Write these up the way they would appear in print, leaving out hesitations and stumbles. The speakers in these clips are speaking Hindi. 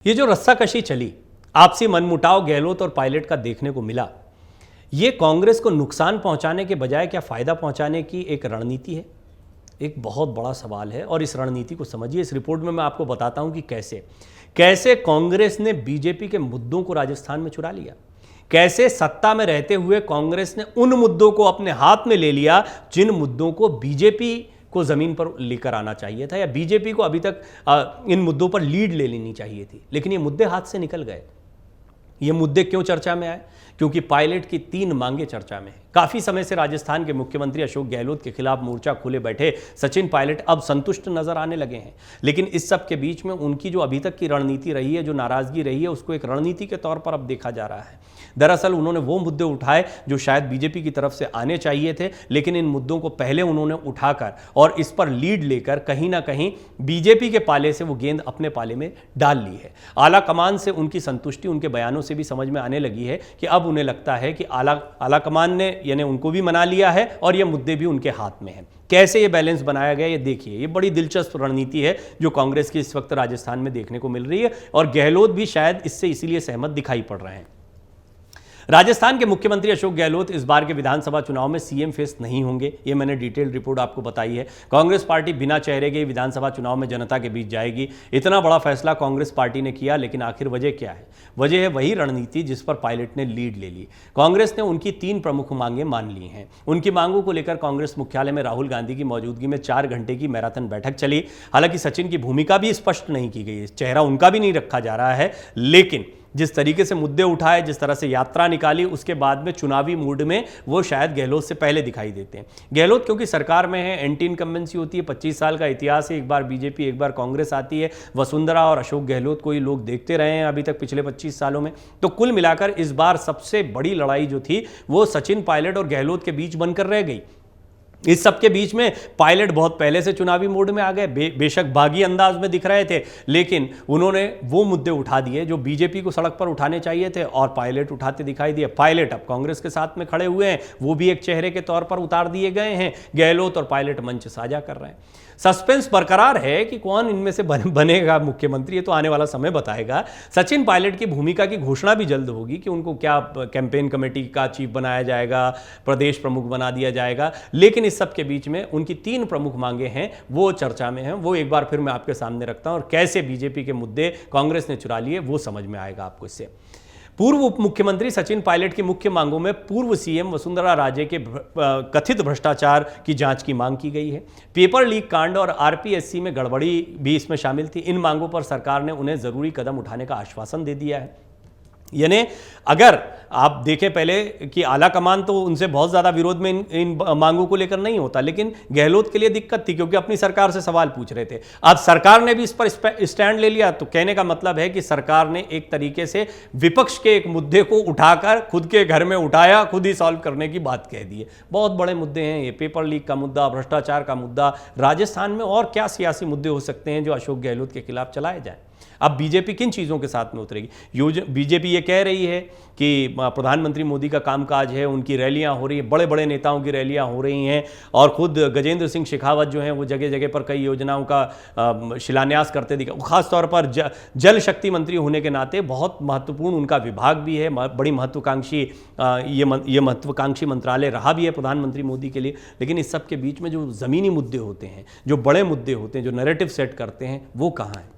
ये जो रस्साकशी चली, आपसी मनमुटाव गहलोत और पायलट का देखने को मिला, ये कांग्रेस को नुकसान पहुंचाने के बजाय क्या फायदा पहुंचाने की एक रणनीति है? एक बहुत बड़ा सवाल है और इस रणनीति को समझिए। इस रिपोर्ट में मैं आपको बताता हूं कि कैसे कांग्रेस ने बीजेपी के मुद्दों को राजस्थान में चुरा लिया, कैसे सत्ता में रहते हुए कांग्रेस ने उन मुद्दों को अपने हाथ में ले लिया जिन मुद्दों को बीजेपी को जमीन पर लेकर आना चाहिए था, या बीजेपी को अभी तक इन मुद्दों पर लीड ले लेनी चाहिए थी, लेकिन ये मुद्दे हाथ से निकल गए। ये मुद्दे क्यों चर्चा में आए? क्योंकि पायलट की 3 मांगे चर्चा में हैं। काफी समय से राजस्थान के मुख्यमंत्री अशोक गहलोत के खिलाफ मोर्चा खोले बैठे सचिन पायलट अब संतुष्ट नजर आने लगे हैं, लेकिन इस सब के बीच में उनकी जो अभी तक की रणनीति रही है, जो नाराजगी रही है, उसको एक रणनीति के तौर पर अब देखा जा रहा है। दरअसल उन्होंने वो मुद्दे उठाए जो शायद बीजेपी की तरफ से आने चाहिए थे, लेकिन इन मुद्दों को पहले उन्होंने उठाकर और इस पर लीड लेकर कहीं ना कहीं बीजेपी के पाले से वो गेंद अपने पाले में डाल ली है। आला कमान से उनकी संतुष्टि उनके बयानों से भी समझ में आने लगी है कि अब उन्हें लगता है कि आला कमान ने यानी उनको भी मना लिया है और ये मुद्दे भी उनके हाथ में हैं। कैसे ये बैलेंस बनाया गया ये देखिए। ये बड़ी दिलचस्प रणनीति है जो कांग्रेस की इस वक्त राजस्थान में देखने को मिल रही है और गहलोत भी शायद इससे इसीलिए सहमत दिखाई पड़ रहे हैं। राजस्थान के मुख्यमंत्री अशोक गहलोत इस बार के विधानसभा चुनाव में सीएम फेस नहीं होंगे, ये मैंने डिटेल्ड रिपोर्ट आपको बताई है। कांग्रेस पार्टी बिना चेहरे के विधानसभा चुनाव में जनता के बीच जाएगी। इतना बड़ा फैसला कांग्रेस पार्टी ने किया, लेकिन आखिर वजह क्या है? वजह है वही रणनीति जिस पर पायलट ने लीड ले ली। कांग्रेस ने उनकी 3 प्रमुख मांगें मान ली हैं। उनकी मांगों को लेकर कांग्रेस मुख्यालय में राहुल गांधी की मौजूदगी में 4 घंटे की मैराथन बैठक चली। हालांकि सचिन की भूमिका भी स्पष्ट नहीं की गई, चेहरा उनका भी नहीं रखा जा रहा है, लेकिन जिस तरीके से मुद्दे उठाए, जिस तरह से यात्रा निकाली, उसके बाद में चुनावी मूड में वो शायद गहलोत से पहले दिखाई देते हैं। गहलोत क्योंकि सरकार में है, एंटी इनकम्बेंसी होती है, 25 साल का इतिहास है, एक बार बीजेपी एक बार कांग्रेस आती है। वसुंधरा और अशोक गहलोत को ही लोग देखते रहे हैं अभी तक पिछले 25 सालों में। तो कुल मिलाकर इस बार सबसे बड़ी लड़ाई जो थी वो सचिन पायलट और गहलोत के बीच बनकर रह गई। इस सब के बीच में पायलट बहुत पहले से चुनावी मोड में आ गए, बेशक बागी अंदाज में दिख रहे थे, लेकिन उन्होंने वो मुद्दे उठा दिए जो बीजेपी को सड़क पर उठाने चाहिए थे और पायलट उठाते दिखाई दिए। पायलट अब कांग्रेस के साथ में खड़े हुए हैं, वो भी एक चेहरे के तौर पर उतार दिए गए हैं। गहलोत और पायलट मंच साझा कर रहे हैं। सस्पेंस बरकरार है कि कौन इनमें से बनेगा मुख्यमंत्री, ये तो आने वाला समय बताएगा। सचिन पायलट की भूमिका की घोषणा भी जल्द होगी कि उनको क्या कैंपेन कमेटी का चीफ बनाया जाएगा, प्रदेश प्रमुख बना दिया जाएगा, लेकिन इस सब के बीच में उनकी 3 प्रमुख मांगे हैं, वो चर्चा में हैं। वो एक बार फिर मैं आपके सामने रखता हूं और कैसे बीजेपी के मुद्दे कांग्रेस ने चुरा लिए वो समझ में आएगा आपको इससे। पूर्व उप मुख्यमंत्री सचिन पायलट की मुख्य मांगों में पूर्व सीएम वसुंधरा राजे के कथित भ्रष्टाचार की जांच की मांग की गई है। पेपर लीक कांड और आरपीएससी में गड़बड़ी भी इसमें शामिल थी। इन मांगों पर सरकार ने उन्हें जरूरी कदम उठाने का आश्वासन दे दिया है। यानी अगर आप देखें पहले कि आला कमान तो उनसे बहुत ज़्यादा विरोध में इन मांगों को लेकर नहीं होता, लेकिन गहलोत के लिए दिक्कत थी क्योंकि अपनी सरकार से सवाल पूछ रहे थे। अब सरकार ने भी इस पर स्टैंड ले लिया, तो कहने का मतलब है कि सरकार ने एक तरीके से विपक्ष के एक मुद्दे को उठाकर खुद के घर में उठाया, खुद ही सॉल्व करने की बात कह दी है। बहुत बड़े मुद्दे हैं ये, पेपर लीक का मुद्दा, भ्रष्टाचार का मुद्दा। राजस्थान में और क्या सियासी मुद्दे हो सकते हैं जो अशोक गहलोत के खिलाफ चलाए जाएं? अब बीजेपी किन चीज़ों के साथ में उतरेगी? बीजेपी ये कह रही है कि प्रधानमंत्री मोदी का कामकाज है, उनकी रैलियां हो रही हैं, बड़े बड़े नेताओं की रैलियां हो रही हैं और खुद गजेंद्र सिंह शेखावत जो हैं वो जगह जगह पर कई योजनाओं का शिलान्यास करते दिखा। खासतौर पर जल शक्ति मंत्री होने के नाते बहुत महत्वपूर्ण उनका विभाग भी है, बड़ी महत्वाकांक्षी ये महत्वाकांक्षी मंत्रालय रहा भी है प्रधानमंत्री मोदी के लिए। लेकिन इस सब के बीच में जो ज़मीनी मुद्दे होते हैं, जो बड़े मुद्दे होते हैं, जो नैरेटिव सेट करते हैं, वो कहाँ हैं?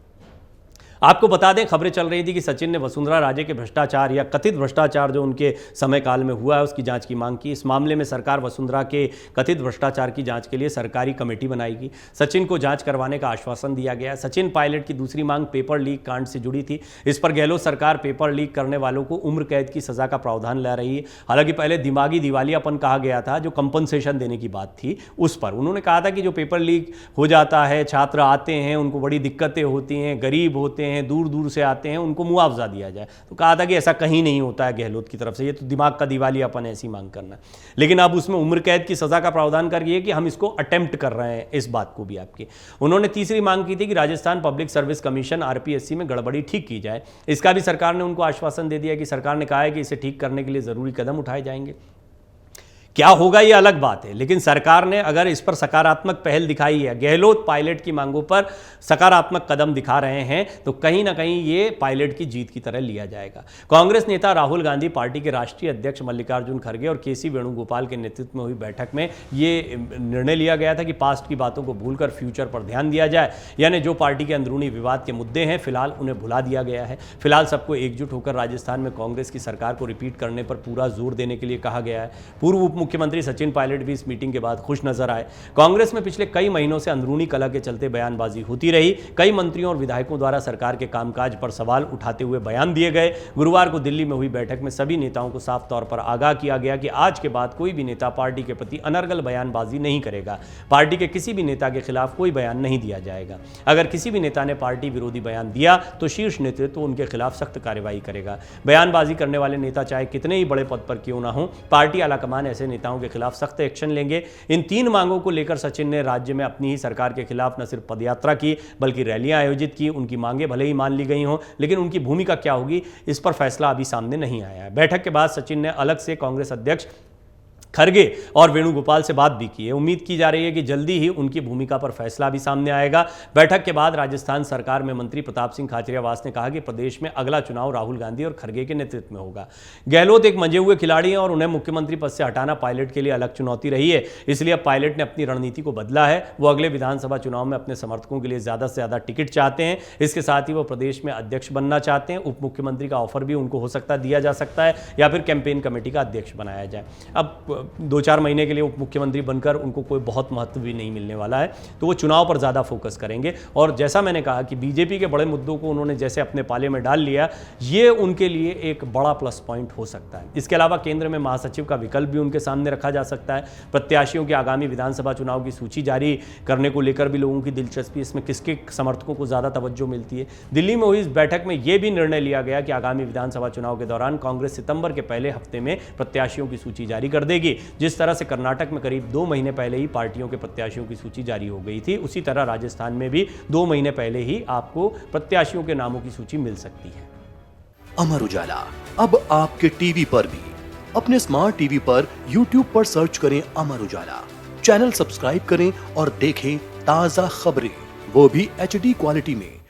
आपको बता दें, खबरें चल रही थी कि सचिन ने वसुंधरा राजे के भ्रष्टाचार या कथित भ्रष्टाचार जो उनके समय काल में हुआ है उसकी जांच की मांग की। इस मामले में सरकार वसुंधरा के कथित भ्रष्टाचार की जांच के लिए सरकारी कमेटी बनाएगी। सचिन को जांच करवाने का आश्वासन दिया गया। सचिन पायलट की दूसरी मांग पेपर लीक कांड से जुड़ी थी। इस पर गहलोत सरकार पेपर लीक करने वालों को उम्र कैद की सजा का प्रावधान ला रही है। हालांकि पहले दिमागी दिवालियापन कहा गया था, जो कंपनसेशन देने की बात थी उस पर उन्होंने कहा था कि जो पेपर लीक हो जाता है, छात्र आते हैं, उनको बड़ी दिक्कतें होती हैं, गरीब होते हैं, दूर दूर से आते हैं, उनको मुआवजा दिया जाए। तो कहा था कि ऐसा कहीं नहीं होता है गहलोत की तरफ से, ये तो दिमाग का दिवालियापन ऐसी मांग करना। लेकिन अब उसमें उम्र कैद की सजा का प्रावधान करके कि हम इसको अटेम्प्ट कर रहे हैं, इस बात को भी आपकी। उन्होंने तीसरी मांग की थी कि Rajasthan public service commission RPSC में गड़बड़ी ठीक की जाए। इसका भी सरकार ने उनको आश्वासन दे दिया कि सरकार ने कहा है कि इसे ठीक करने के लिए जरूरी कदम उठाए जाएंगे। क्या होगा ये अलग बात है, लेकिन सरकार ने अगर इस पर सकारात्मक पहल दिखाई है, गहलोत पायलट की मांगों पर सकारात्मक कदम दिखा रहे हैं, तो कहीं ना कहीं ये पायलट की जीत की तरह लिया जाएगा। कांग्रेस नेता राहुल गांधी, पार्टी के राष्ट्रीय अध्यक्ष मल्लिकार्जुन खड़गे और के सी वेणुगोपाल के नेतृत्व में हुई बैठक में ये निर्णय लिया गया था कि पास्ट की बातों को भूलकर फ्यूचर पर ध्यान दिया जाए, यानी जो पार्टी के अंदरूनी विवाद के मुद्दे हैं फिलहाल उन्हें भुला दिया गया है। फिलहाल सबको एकजुट होकर राजस्थान में कांग्रेस की सरकार को रिपीट करने पर पूरा जोर देने के लिए कहा गया है। पूर्व उप मुख्यमंत्री सचिन पायलट भी इस मीटिंग के बाद खुश नजर आए। कांग्रेस में पिछले कई महीनों से अंदरूनी कलह के चलते बयानबाजी होती रही। कई मंत्रियों और विधायकों द्वारा सरकार के कामकाज पर सवाल उठाते हुए बयान दिए गए। गुरुवार को दिल्ली में हुई बैठक में सभी नेताओं को साफ तौर पर आगाह किया गया कि आज के बाद कोई भी नेता पार्टी के प्रति अनर्गल बयानबाजी नहीं करेगा। पार्टी के किसी भी नेता के खिलाफ कोई बयान नहीं दिया जाएगा। अगर किसी भी नेता ने पार्टी विरोधी बयान दिया तो शीर्ष नेतृत्व उनके खिलाफ सख्त कार्रवाई करेगा। बयानबाजी करने वाले नेता चाहे कितने ही बड़े पद पर क्यों ना हो, पार्टी आलाकमान ऐसे नेताओं के खिलाफ सख्त एक्शन लेंगे। इन 3 मांगों को लेकर सचिन ने राज्य में अपनी ही सरकार के खिलाफ न सिर्फ पदयात्रा की बल्कि रैलियां आयोजित की। उनकी मांगें भले ही मान ली गई हों, लेकिन उनकी भूमिका क्या होगी इस पर फैसला अभी सामने नहीं आया है। बैठक के बाद सचिन ने अलग से कांग्रेस अध्यक्ष खड़गे और वेणुगोपाल से बात भी की है। उम्मीद की जा रही है कि जल्दी ही उनकी भूमिका पर फैसला भी सामने आएगा। बैठक के बाद राजस्थान सरकार में मंत्री प्रताप सिंह खाचरियावास ने कहा कि प्रदेश में अगला चुनाव राहुल गांधी और खड़गे के नेतृत्व में होगा। गहलोत एक मंजे हुए खिलाड़ी हैं और उन्हें मुख्यमंत्री पद से हटाना पायलट के लिए अलग चुनौती रही है। इसलिए अब पायलट ने अपनी रणनीति को बदला है। वो अगले विधानसभा चुनाव में अपने समर्थकों के लिए ज्यादा से ज्यादा टिकट चाहते हैं। इसके साथ ही वो प्रदेश में अध्यक्ष बनना चाहते हैं। उप मुख्यमंत्री का ऑफर भी उनको हो सकता दिया जा सकता है या फिर कैंपेन कमेटी का अध्यक्ष बनाया जाए। अब 2-4 महीने के लिए उप मुख्यमंत्री बनकर उनको कोई बहुत महत्व भी नहीं मिलने वाला है, तो वो चुनाव पर ज़्यादा फोकस करेंगे। और जैसा मैंने कहा कि बीजेपी के बड़े मुद्दों को उन्होंने जैसे अपने पाले में डाल लिया, ये उनके लिए एक बड़ा प्लस पॉइंट हो सकता है। इसके अलावा केंद्र में महासचिव का विकल्प भी उनके सामने रखा जा सकता है। प्रत्याशियों के आगामी विधानसभा चुनाव की सूची जारी करने को लेकर भी लोगों की दिलचस्पी, इसमें किसके समर्थकों को ज़्यादा तवज्जो मिलती है। दिल्ली में हुई इस बैठक में यह भी निर्णय लिया गया कि आगामी विधानसभा चुनाव के दौरान कांग्रेस सितंबर के पहले हफ्ते में प्रत्याशियों की सूची जारी कर देगी। जिस तरह से कर्नाटक में करीब 2 महीने पहले ही पार्टियों के प्रत्याशियों की सूची जारी हो गई थी, उसी तरह राजस्थान में भी 2 महीने पहले ही आपको प्रत्याशियों के नामों की सूची मिल सकती है। अमर उजाला अब आपके टीवी पर भी। अपने स्मार्ट टीवी पर YouTube पर सर्च करें अमर उजाला, चैनल सब्सक्राइब करें और देखें ताजा खबरें, वो भी HD क्वालिटी में।